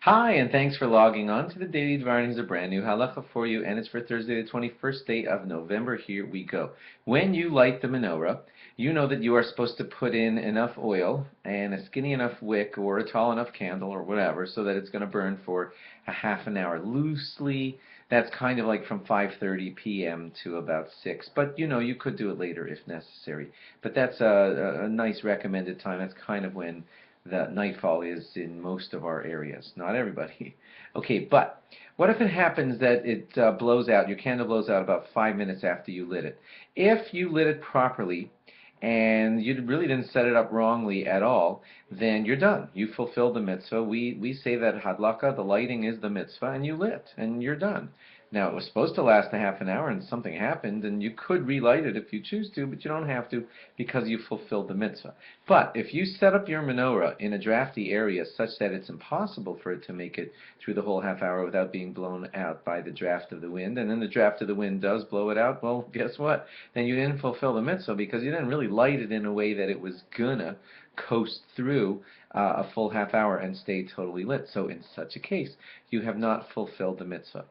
Hi, and thanks for logging on to the Daily Dvar. Here's a brand new halacha for you, and it's for Thursday, the 21st day of November. Here we go. When you light the menorah, you know that you are supposed to put in enough oil and a skinny enough wick or a tall enough candle or whatever so that it's going to burn for a half an hour. Loosely, that's kind of like from 5:30 p.m. to about 6, but you could do it later if necessary. But that's a nice recommended time. That's kind of when that nightfall is in most of our areas. Not everybody. Okay, but what if it happens that it blows out, your candle blows out about 5 minutes after you lit it? If you lit it properly and you really didn't set it up wrongly at all, then you're done. You fulfilled the mitzvah. We say that hadlaka, the lighting is the mitzvah, and you lit, and you're done. Now, it was supposed to last a half an hour, and something happened, and you could relight it if you choose to, but you don't have to because you fulfilled the mitzvah. But if you set up your menorah in a drafty area such that it's impossible for it to make it through the whole half hour without being blown out by the draft of the wind, and then the draft of the wind does blow it out, well, guess what? Then you didn't fulfill the mitzvah because you didn't really light it in a way that it was gonna coast through a full half hour and stay totally lit. So in such a case, you have not fulfilled the mitzvah.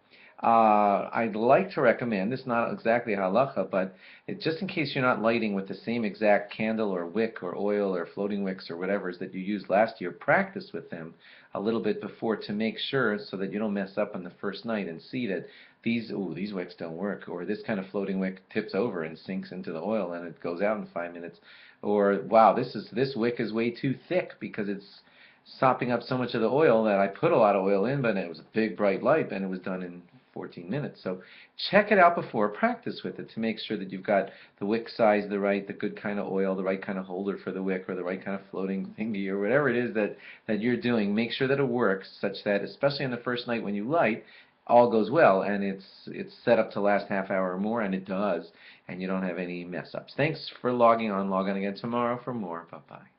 I'd like to recommend, this is not exactly halacha, but just in case you're not lighting with the same exact candle or wick or oil or floating wicks or whatever it is that you used last year, practice with them a little bit before to make sure so that you don't mess up on the first night and see that these wicks don't work, or this kind of floating wick tips over and sinks into the oil and it goes out in 5 minutes, or wow, this wick is way too thick because it's sopping up so much of the oil that I put a lot of oil in, but it was a big bright light and it was done in 14 minutes. So check it out before, practice with it to make sure that you've got the wick size the good kind of oil, the right kind of holder for the wick, or the right kind of floating thingy, or whatever it is that you're doing. Make sure that it works such that, especially on the first night when you light, all goes well and it's set up to last half hour or more, and it does, and you don't have any mess ups. Thanks for logging on. Log on again tomorrow for more. Bye bye.